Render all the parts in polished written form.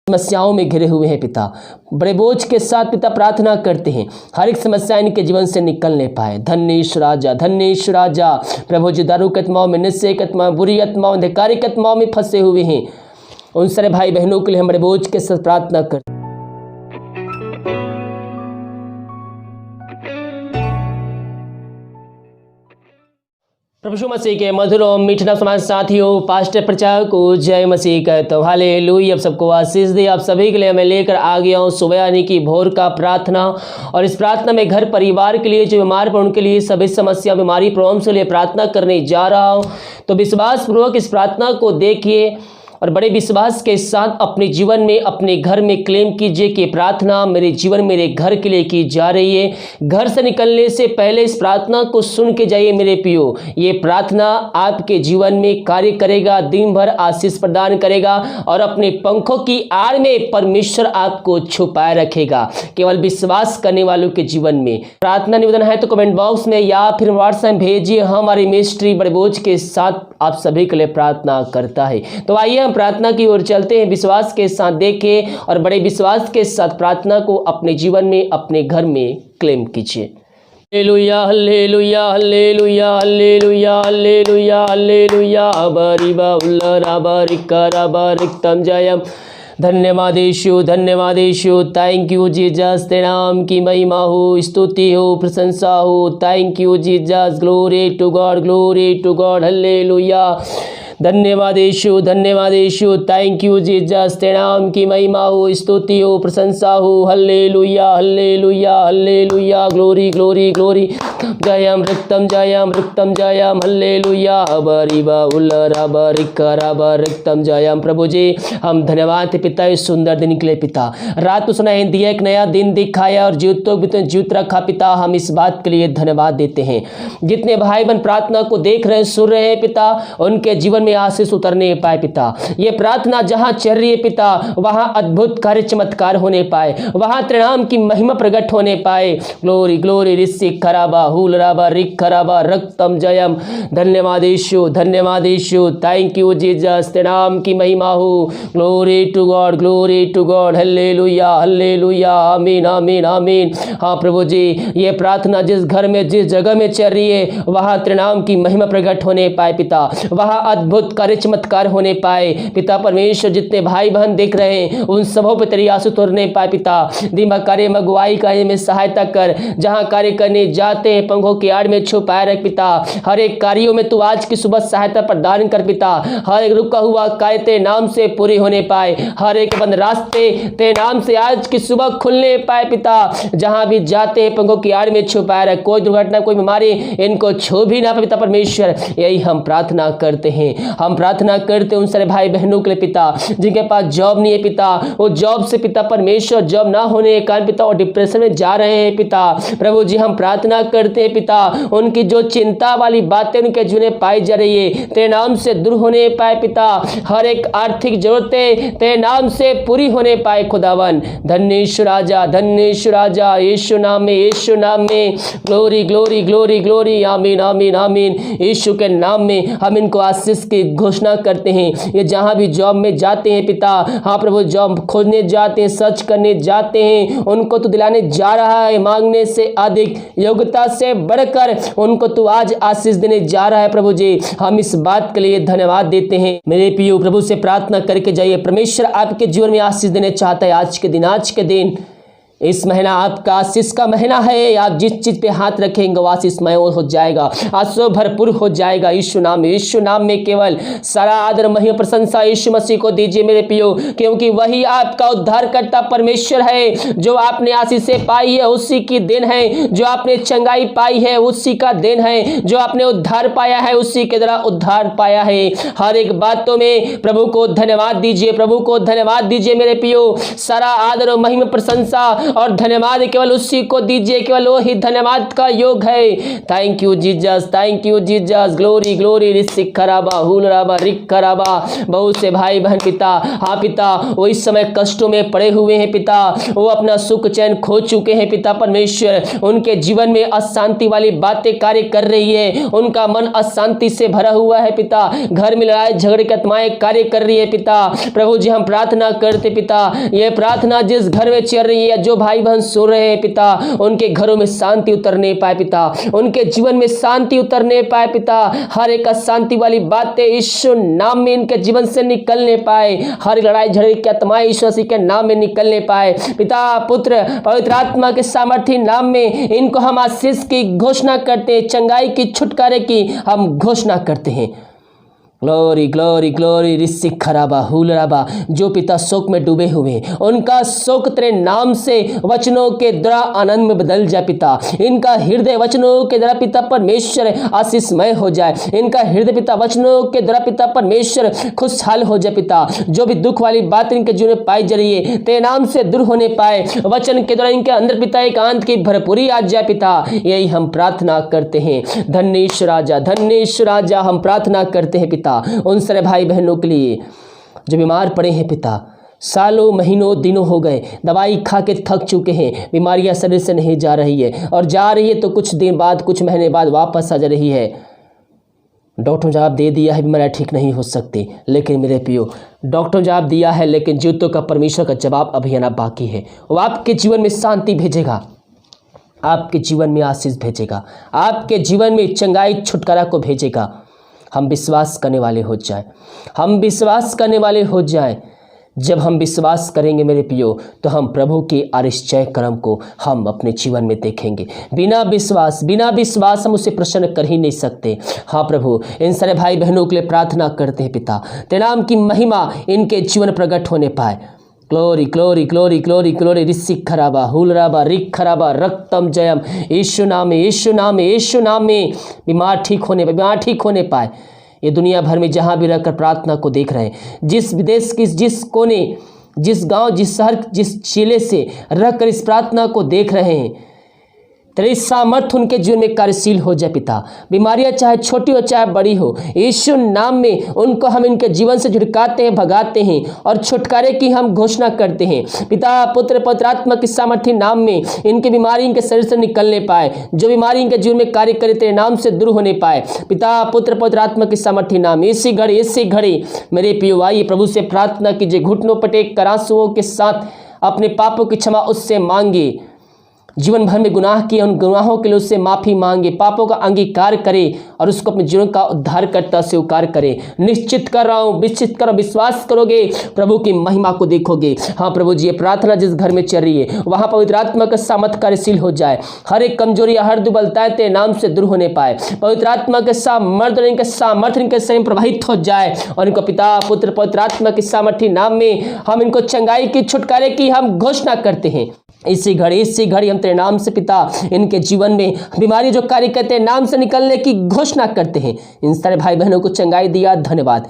समस्याओं में घिरे हुए हैं पिता, बड़े बोझ के साथ पिता प्रार्थना करते हैं, हर एक समस्या इनके जीवन से निकलने पाए। धन्य ईश्वर राजा, धन्य ईश्वर राजा। प्रभु जी दारू की आत्माओं में, निश्चय की आत्माओं, बुरी आत्माओं, अंधकारिक आत्माओं में फंसे हुए हैं, उन सारे भाई बहनों के लिए हम बड़े बोझ के साथ प्रार्थना करते हैं। प्रभु यीशु मसीह के मधुर और मीठे नाम समाज साथियों, पास्टर प्रचार को जय मसीह कहता हूँ। हालेलुया। आप सबको आशीष दे। आप सभी के लिए मैं लेकर आ गया हूँ सुबह यानी कि भोर का प्रार्थना। और इस प्रार्थना में घर परिवार के लिए, जो बीमार पर उनके लिए, सभी समस्या बीमारी प्रॉब्लम के लिए प्रार्थना करने जा रहा हूँ। तो विश्वास पूर्वक इस प्रार्थना को देखिए और बड़े विश्वास के साथ अपने जीवन में, अपने घर में क्लेम कीजिए कि प्रार्थना मेरे जीवन, मेरे घर के लिए की जा रही है। घर से निकलने से पहले इस प्रार्थना को सुन के जाइए मेरे प्रियो। ये प्रार्थना आपके जीवन में कार्य करेगा, दिन भर आशीष प्रदान करेगा और अपने पंखों की आड़ में परमेश्वर आपको छुपाए रखेगा, केवल विश्वास करने वालों के जीवन में। प्रार्थना निवेदन है तो कमेंट बॉक्स में या फिर व्हाट्सएप भेजिए। हमारी मिनिस्ट्री बड़े बोझ के साथ आप सभी के लिए प्रार्थना करता है। तो आइए प्रार्थना की ओर चलते हैं। विश्वास के साथ देखें और बड़े विश्वास के साथ प्रार्थना को अपने जीवन में, अपने घर में क्लेम कीजिए। Hallelujah hallelujah hallelujah hallelujah hallelujah hallelujah. बरिबा उल्लरा बरिकरा बरिकतम जयम। धन्यवाद यीशु, धन्यवाद यीशु। Thank you Jesus. तेरे नाम की महिमा हो, स्तुति हो, प्रशंसा हो। Thank you Jesus. Glory to God, glory to God. Hallelujah. धन्यवाद यीशु, धन्यवाद यीशु। Thank you Jesus. तेरे नाम की महिमा हो, स्तुति हो, प्रशंसा हो। Hallelujah hallelujah hallelujah. Glory glory glory. जयम रक्तम जयम रक्तम जयम। हल्लेलुया। बरिबा उल्लरा बरिकरा बरिकतम जयम। प्रभु जी हम धन्यवाद पिता इस सुंदर दिन के लिए पिता। रात को सुनाई दिया, एक नया दिन दिखाया और जीवित रखा पिता। हम इस बात के लिए धन्यवाद देते हैं। जितने भाई बहन प्रार्थना को देख रहे हैं, सुन रहे हैं पिता, उनके जीवन में आशीष उतरने पाए पिता। ये प्रार्थना जहां चल रही है पिता, वहां अद्भुत कार्य चमत्कार होने पाए, वहां तेरे नाम की महिमा प्रकट होने पाए। ग्लोरी ग्लोरी रिस्सी खराबा हुलराबा रिक खराबा रक्तम जयम। धन्यवाद यीशु, धन्यवाद यीशु। Thank you Jesus. तेरे नाम की महिमा हो। Glory to God, glory to God. Hallelujah hallelujah. Amen amen आमीन। हाँ प्रभु जी, ये प्रार्थना जिस घर में, जिस जगह में चल रही है, वहां तेरे नाम की महिमा प्रकट होने पाए पिता। वहां अद्भुत कार्य चमत्कार होने पाए पिता परमेश्वर। जितने भाई बहन देख रहे हैं, उन सबों पर तेरी आंसू तोड़ने पाए पिता। दिमाग कार्य में अगुवाई करने में सहायता कर। जहां कार्य करने जाते हैं, पंखों की आड़ में छुपाए रख पिता। हर एक कार्यों में तू आज की सुबह सहायता प्रदान कर पिता। हर एक रुका हुआ कार्य तेरे नाम से पूरी होने पाए। हर एक बंद रास्ते तेरे नाम से आज की सुबह खुलने पाए पिता। जहां भी जाते हैं, पंखों की आड़ में छुपाए रख। कोई दुर्घटना, कोई बीमारी इनको छू भी ना पाए पिता परमेश्वर। यही हम प्रार्थना करते हैं। हम प्रार्थना करते हैं उन सारे भाई बहनों के लिए पिता, जिनके पास जॉब नहीं है पिता। वो जॉब से पिता परमेश्वर, जॉब ना होने के कारण पिता और डिप्रेशन में जा रहे हैं पिता। प्रभु जी हम प्रार्थना करते हैं पिता, उनकी जो चिंता वाली बातें उनके जीवन में पाई जा रही है, तेरे नाम से दूर होने पाए पिता। हर एक आर्थिक जरूरतें तेरे नाम से पूरी होने पाए खुदावन। धन्य यीशु राजा, धन्य यीशु राजा। यीशु नाम में, यीशु नाम में। Glory glory glory glory. आमीन आमीन आमीन। यीशु के नाम में हम इनको आशीष की घोषणा करते हैं। ये जहां भी जॉब में जाते हैं पिता, हाँ प्रभु, जॉब खोजने जाते हैं, सर्च करने जाते हैं, उनको तू दिलाने जा रहा है। मांगने से अधिक, योग्यता से बढ़कर उनको तू आज आशीष देने जा रहा है प्रभु जी। हम इस बात के लिए धन्यवाद देते हैं। मेरे प्रियो प्रभु से प्रार्थना करके जाइए। परमेश्वर आपके जीवन में आशीष देने चाहता है। आज के दिन इस महीना आपका आशीष का महीना है। आप जिस चीज पे हाथ रखेंगे वो आशीषमय हो जाएगा, आशीष भरपूर हो जाएगा। यीशु नाम में केवल सारा आदर, महिमा, प्रशंसा यीशु मसीह को दीजिए मेरे प्रियो, क्योंकि वही आपका उद्धारकर्ता परमेश्वर है। जो आपने आशीषें पाई है उसी की देन है, जो आपने चंगाई पाई है उसी का देन है, जो आपने उद्धार पाया है उसी के द्वारा उद्धार पाया है। हर एक बातों में प्रभु को धन्यवाद दीजिए, प्रभु को धन्यवाद दीजिए मेरे प्रियो। सारा आदर और महिमा, प्रशंसा और धन्यवाद केवल उसी को दीजिए, केवल वो ही धन्यवाद का योग है। Thank you Jesus, thank you Jesus, glory glory रिसिक खराबा हुलराबा रिक खराबा। बहुत से भाई बहन पिता, हाँ पिता, वो इस समय कष्टों में पड़े हुए हैं पिता, वो अपना सुख चैन खो चुके हैं पिता परमेश्वर। उनके जीवन में अशांति वाली बातें कार्य कर रही है, उनका मन अशांति से भरा हुआ है पिता, घर में लड़ाई झगड़े की आत्माएं कार्य कर रही है पिता। प्रभु जी हम प्रार्थना करते पिता, ये प्रार्थना जिस घर में चल रही है, जो भाई बहन सो रहे हैं पिता, उनके घरों में शांति उतरने पाए पिता, उनके जीवन में शांति उतरने पाए पिता। हर एक अशांति वाली बातें यीशु नाम में इनके जीवन से निकलने पाए, हर लड़ाई झगड़े की आत्माएं यीशु मसीह के नाम में निकलने पाए पिता पुत्र पवित्र आत्मा के सामर्थ्य नाम में इनको हम आशीष की घोषणा करते हैं, चंगाई की छुटकारे की हम घोषणा करते हैं। ग्लोरी ग्लोरी ग्लोरी रिसिक खराबा हुलराबा। जो पिता शोक में डूबे हुए, उनका शोक तेरे नाम से वचनों के द्वारा आनंद में बदल जाए पिता। इनका हृदय वचनों के द्वारा पिता परमेश्वर आशीषमय हो जाए, इनका हृदय पिता वचनों के द्वारा पिता परमेश्वर खुशहाल हो जाए पिता। जो भी दुख वाली बात इनके जीवन में पाई जा रही है, तेरे नाम से दूर होने पाए, वचन के द्वारा इनके अंदर पिता एकांत की भरपूरी आ जाए पिता। यही हम प्रार्थना करते हैं। धन्येश राजा, धन्येश राजा, हम प्रार्थना करते हैं पिता उन सारे भाई बहनों के लिए जो बीमार पड़े हैं पिता, सालों महीनों दिनों हो गए, दवाई खा के थक चुके हैं, बीमारियां शरीर से नहीं जा रही है, और जा रही है तो कुछ दिन बाद, कुछ महीने बाद वापस आ जा रही है। डॉक्टर ने जवाब दे दिया है बीमारियां ठीक नहीं हो सकती, लेकिन मेरे प्रियो, डॉक्टर ने जवाब दिया है, लेकिन जीवितों का परमेश्वर का जवाब अभी आना बाकी है। वो आपके जीवन में शांति भेजेगा, आपके जीवन में आशीष भेजेगा, आपके जीवन में चंगाई छुटकारा को भेजेगा। हम विश्वास करने वाले हो जाए, हम विश्वास करने वाले हो जाए। जब हम विश्वास करेंगे मेरे प्रियो, तो हम प्रभु के आश्चर्य कर्म को हम अपने जीवन में देखेंगे। बिना विश्वास हम उसे प्रसन्न कर ही नहीं सकते। हाँ प्रभु, इन सारे भाई बहनों के लिए प्रार्थना करते हैं पिता, तेरे नाम की महिमा इनके जीवन प्रकट होने पाए। Glory glory glory glory glory रिसिक खराबा हुलराबा रिक खराबा रक्तम जयम। यीशु नाम में, यीशु नाम में, यीशु नाम में बीमार ठीक होने पाए। ये दुनिया भर में जहाँ भी रहकर प्रार्थना को देख रहे हैं, जिस विदेश की, जिस कोने, जिस गांव, जिस शहर, जिस जिले से रहकर इस प्रार्थना को देख रहे हैं, तेरी सामर्थ उनके जीवन में कार्यशील हो जाए पिता। बीमारियां चाहे छोटी हो चाहे बड़ी हो, यीशु नाम में उनको हम इनके जीवन से झुड़काते हैं, भगाते हैं और छुटकारे की हम घोषणा करते हैं पिता पुत्र पवित्र आत्मा की सामर्थ्य नाम में। इनकी बीमारी इनके शरीर से निकलने पाए, जो बीमारी इनके जीवन में कार्य करे तेरे नाम से दूर होने पाए पिता पुत्र पवित्र आत्मा की सामर्थ्य नाम। इसी घड़ी मेरे प्रियो आइए प्रभु से प्रार्थना कीजिए, घुटनों पर टेक कर आंसुओं के साथ अपने पापों की क्षमा उससे मांगे। जीवन भर में गुनाह किए, उन गुनाहों के लिए उससे माफ़ी मांगे, पापों का अंगीकार करे और उसको अपने जीवन का उद्धारकर्ता स्वीकार करे। निश्चित कर रहा हूँ, विश्वास करोगे, प्रभु की महिमा को देखोगे। हाँ प्रभु जी, ये प्रार्थना जिस घर में चल रही है, वहाँ पवित्र आत्मा का सामर्थ कार्यशील हो जाए। हर एक कमजोरी, हर दुर्बलताएं तेरे नाम से दूर होने पाए। पवित्र आत्मा के सामर्थ्य, इनके सामर्थ्य इनके शरीर प्रवाहित हो जाए और इनको पिता पुत्र पवित्र आत्मा की सामर्थ्य नाम में हम इनको चंगाई की छुटकारे की हम घोषणा करते हैं। इसी घड़ी हम तेरे नाम से पिता इनके जीवन में बीमारी जो कार्य करते हैं नाम से निकलने की घोषणा करते हैं। इन सारे भाई बहनों को चंगाई दिया, धन्यवाद।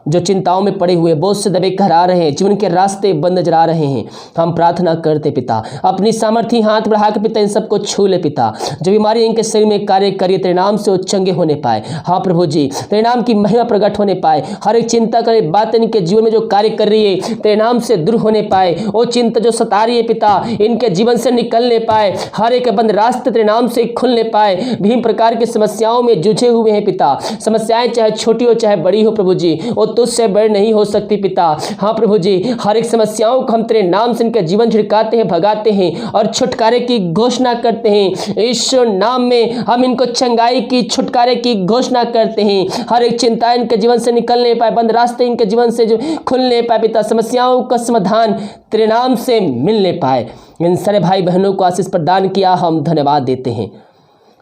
जो चिंताओं में पड़े हुए, बोझ से दबे घर आ रहे हैं, जीवन के रास्ते बंद नजर आ रहे हैं, हम प्रार्थना करते पिता अपनी सामर्थ्य हाथ बढ़ा के पिता इन सबको छू ले पिता। जो बीमारी इनके शरीर में कार्य करिए तेरे नाम से वो चंगे होने पाए। हाँ प्रभु जी, तेरे नाम की महिमा प्रकट होने पाए। हर एक चिंता करे बात इनके जीवन में जो कार्य कर रही है तेरे नाम से दूर होने पाए। वो चिंता जो सता रही है पिता इनके जीवन से निकलने पाए। हर एक बंद रास्ते तेरे नाम से खुलने पाए। विभिन्न प्रकार की समस्याओं में जूझे हुए हैं पिता, समस्याएं चाहे छोटी हो चाहे बड़ी हो प्रभु जी, वो तुझसे बड़ी नहीं हो सकती पिता। हाँ प्रभु जी, हर एक समस्याओं को हम तेरे नाम से इनका जीवन झिड़काते हैं, भगाते हैं और छुटकारे की घोषणा करते हैं। यीशु नाम में हम इनको चंगाई की छुटकारे की घोषणा करते हैं। हर एक चिंता इनके जीवन से निकलने पाए, बंद रास्ते इनके जीवन से जो खुलने पाए पिता, समस्याओं का समाधान तेरे नाम से मिलने पाए। इन सारे भाई बहनों को आशीष प्रदान किया, हम धन्यवाद देते हैं।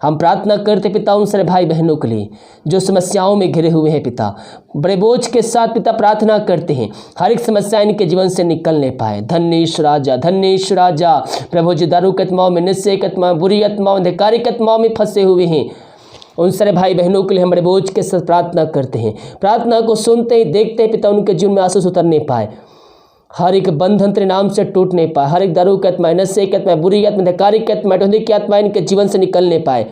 हम प्रार्थना करते पिता उन सारे भाई बहनों के लिए जो समस्याओं में घिरे हुए हैं पिता, बड़े बोझ के साथ पिता प्रार्थना करते हैं हर एक समस्या इनके जीवन से निकलने पाए। धन्येश राजा, धन्येश राजा। प्रभु जी, दारू की आत्माओं में, नशे की आत्माओं, बुरी आत्माओं, अंधकारी की आत्माओं में फंसे हुए हैं, उन सारे भाई बहनों के लिए हम बड़े बोझ के साथ प्रार्थना करते हैं। प्रार्थना को सुनते ही देखते हैं पिता उनके जीवन में आंसू उतरने पाए। हर एक बंधन तेरे नाम से टूट नहीं पाए, हर एक दारू की आत्मा, नशे की आत्मा, बुरी आत्मा, धिक्कारी की आत्मा, ढोंगी की आत्मा इनके जीवन से निकलने पाए।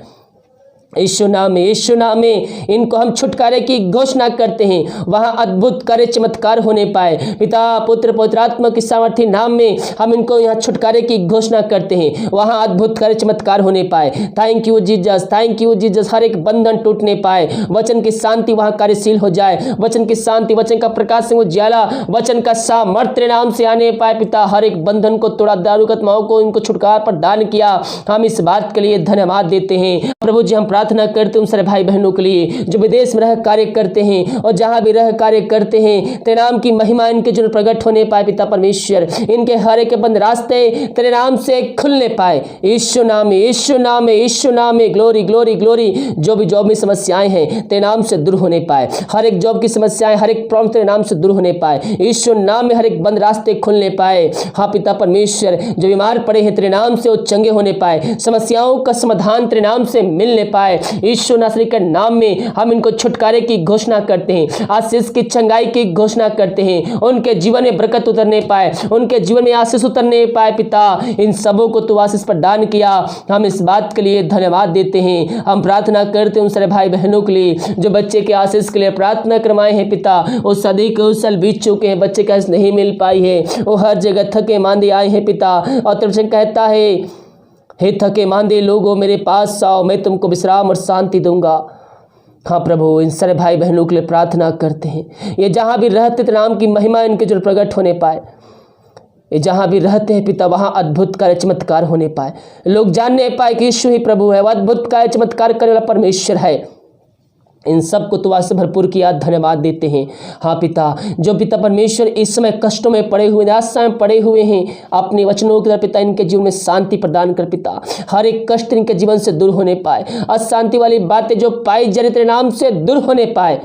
यीशु नाम में इनको हम छुटकारे की घोषणा करते हैं। वहाँ अद्भुत कार्य चमत्कार होने पाए। पिता पुत्र पवित्र आत्मा के सामर्थ्य नाम में हम इनको यहाँ छुटकारे की घोषणा करते हैं। वहाँ अद्भुत कार्य चमत्कार होने पाए। Thank you Jesus, thank you Jesus. हर एक बंधन टूटने पाए, वचन की शांति वहाँ कार्यशील हो जाए, वचन की शांति, वचन का प्रकाश से उजाला, वचन का सामर्थ्य नाम से आने पाए। पिता हर एक बंधन को तोड़ा, दारू आत्माओं को इनको छुटकारा प्रदान किया। हम इस बात के लिए धन्यवाद देते हैं प्रभु जी। हम प्रार्थना करते उन सारे भाई बहनों के लिए जो विदेश में रह कार्य करते हैं और जहां भी रह कार्य करते हैं, तेरे नाम की महिमा इनके जो प्रकट होने पाए। पिता परमेश्वर, इनके हर एक बंद रास्ते तेरे नाम से खुलने पाए। यीशु नाम में, यीशु नाम में, यीशु नाम में। Glory glory glory. जो भी जॉब में समस्याएं हैं तेरे नाम से दूर होने पाए। हर एक जॉब की समस्याएं, हर एक प्रॉब्लम तेरे नाम से दूर होने पाए। यीशु नाम में हर एक बंद रास्ते खुलने पाए। हाँ पिता परमेश्वर, जो बीमार पड़े हैं तेरे नाम से वो चंगे होने पाए। समस्याओं का समाधान तेरे नाम से मिलने पाए। यीशु नासरी के नाम में हम इनको छुटकारे की घोषणा करते हैं, आशीष की चंगाई की घोषणा करते हैं। उनके जीवन में बरकत उतरने पाए, उनके जीवन में आशीष उतरने पाए। पिता इन सबों को तू आशीष प्रदान किया। हम इस बात के लिए धन्यवाद देते हैं। हम प्रार्थना करते हैं उन सारे भाई बहनों के लिए जो बच्चे के आशीष के लिए प्रार्थना करवाए हैं। पिता वो सदी के उस साल बीत चुके हैं, बच्चे के आशीष नहीं मिल पाई है। वो हर जगह थके मांदे आए हैं पिता, और तुमसे कहता है, हे थके मांदे लोगों मेरे पास आओ, मैं तुमको विश्राम और शांति दूंगा। हाँ प्रभु, इन सारे भाई बहनों के लिए प्रार्थना करते हैं। ये जहाँ भी रहते तेरे नाम की महिमा इनके जो प्रकट होने पाए। ये जहाँ भी रहते हैं पिता, वहाँ अद्भुत कार्य चमत्कार होने पाए। लोग जानने पाए कि यीशु ही प्रभु है, वह अद्भुत कार्य चमत्कार करने वाला परमेश्वर है। इन सब को तुआ से भरपूर किया धन्यवाद देते हैं। हाँ पिता, जो पिता परमेश्वर इस समय कष्टों में पड़े हुए, निराशा में पड़े हुए हैं, अपने वचनों के द्वारा पिता इनके जीवन में शांति प्रदान कर। पिता हर एक कष्ट इनके जीवन से दूर होने पाए। अशांति वाली बातें जो पाई जा रही तेरे नाम से दूर होने पाए।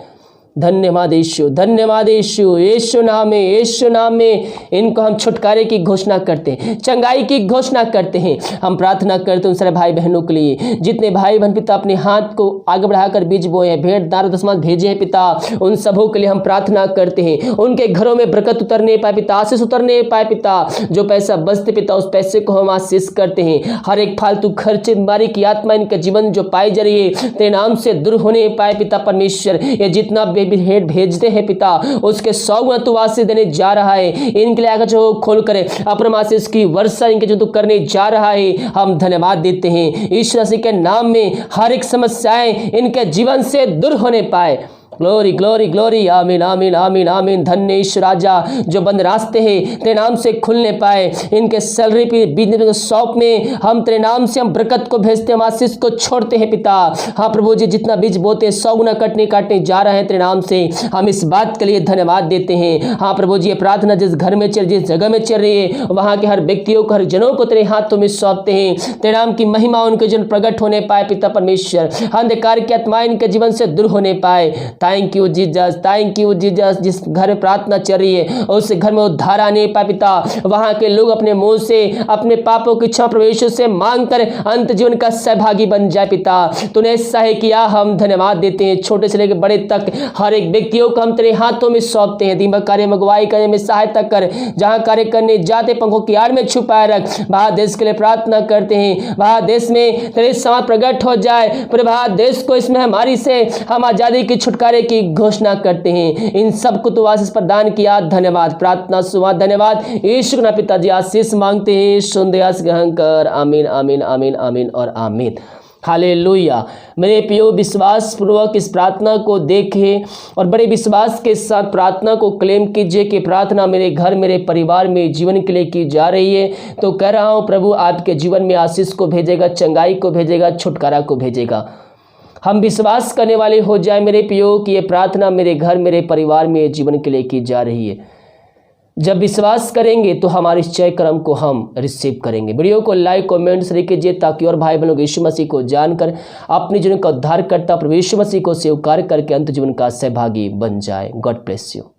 धन्यवाद यीशु, धन्यवाद यीशु। यीशु नाम में, यीशु नाम में इनको हम छुटकारे की घोषणा करते हैं, चंगाई की घोषणा करते हैं। हम प्रार्थना करते हैं उन सारे भाई बहनों के लिए जितने भाई बहन पिता अपने हाथ को आगे बढ़ाकर बीज बोए हैं, भेंट दार दशमांश भेजे हैं पिता, उन सबों के लिए हम प्रार्थना करते हैं। उनके घरों में बरकत उतरने पाए पिता, आशीष उतरने पाए पिता। जो पैसा बचते पिता, उस पैसे को हम आशीष करते हैं। हर एक फालतू खर्चे, बीमारी की आत्मा इनके जीवन जो पाई जा रही है तेरे नाम से दूर होने पाए। पिता परमेश्वर, ये जितना भेंट भेजते हैं पिता, उसके 100 गुना तू आशीष देने जा रहा है। इनके लिए आगे जो खोल करे अपने आशीष की वर्षा इनके जो तू करने जा रहा है, हम धन्यवाद देते हैं। ईश्वर मसीह के नाम में हर एक समस्याएं इनके जीवन से दूर होने पाए। Glory glory glory. आमीन आमीन आमीन आमीन। धन्य ईश्वर राजा, जो बंद रास्ते हैं तेरे नाम से खुलने पाए। इनके सैलरी पे, बिजनेस शॉप में हम तेरे नाम से हम बरकत को भेजते हैं, हम आशीष को छोड़ते हैं पिता। हाँ प्रभु जी, जितना बीज बोते 100 गुना काटने जा रहे हैं तेरे नाम से, हम इस बात के लिए धन्यवाद देते हैं। हाँ प्रभु जी, ये प्रार्थना जिस घर में चल, जिस जगह में चल रही है, वहाँ के हर व्यक्तियों को, हर जनों को तेरे हाथों में सौंपते हैं। तेरे नाम की महिमा उनके जन प्रकट होने पाए पिता परमेश्वर। अंधकार की आत्माएं इनके जीवन से दूर होने पाए। Thank you Jesus, thank you Jesus. जिस घर में प्रार्थना चल रही है उस घर में उद्धार आने पाए पिता। वहां के लोग अपने मुंह से अपने पापों की क्षमा प्रभु से मांग कर अंत जीवन का सहभागी बन जाए पिता। तूने सही किया, हम धन्यवाद देते हैं। छोटे से लेकर बड़े तक हर एक व्यक्तियों को हम तेरे हाथों में सौंपते हैं। दीमक कार्य में अगुवाई करने में सहायता कर, जहां कार्य करने जाते पंखों की आड़ में छुपाए रख। भारत देश के लिए प्रार्थना करते हैं, भारत देश में तेरे समाज प्रकट हो जाए। पूरे भारत देश को इस महामारी से हम आजादी की छुटकारे की घोषणा करते हैं। इन सब को तो आशीष प्रदान किया, धन्यवाद। प्रार्थना सुना, धन्यवाद। यीशु ना पिताजी आशीष मांगते हैं, सुन दया से ग्रहण कर। आमीन आमीन आमीन आमीन और आमीन। हालेलुया। मेरे प्रियो, विश्वास पूर्वक इस प्रार्थना को देखें और बड़े विश्वास के साथ प्रार्थना को क्लेम कीजिए कि प्रार्थना मेरे घर, मेरे परिवार में, जीवन के लिए की जा रही है। तो कह रहा हूँ, प्रभु आपके जीवन में आशीष को भेजेगा, चंगाई को भेजेगा, छुटकारा को भेजेगा। हम विश्वास करने वाले हो जाए मेरे प्रियो कि ये प्रार्थना मेरे घर, मेरे परिवार में, जीवन के लिए की जा रही है। जब विश्वास करेंगे तो हमारे इस चय कर्म को हम रिसीव करेंगे। वीडियो को लाइक कमेंट शेयर कीजिए ताकि और भाई बहनों यीशु मसीह को जानकर अपने जीवन का उद्धार करता प्रभु यीशु मसीह को स्वीकार करके अंत जीवन का सहभागी बन जाए। God bless you.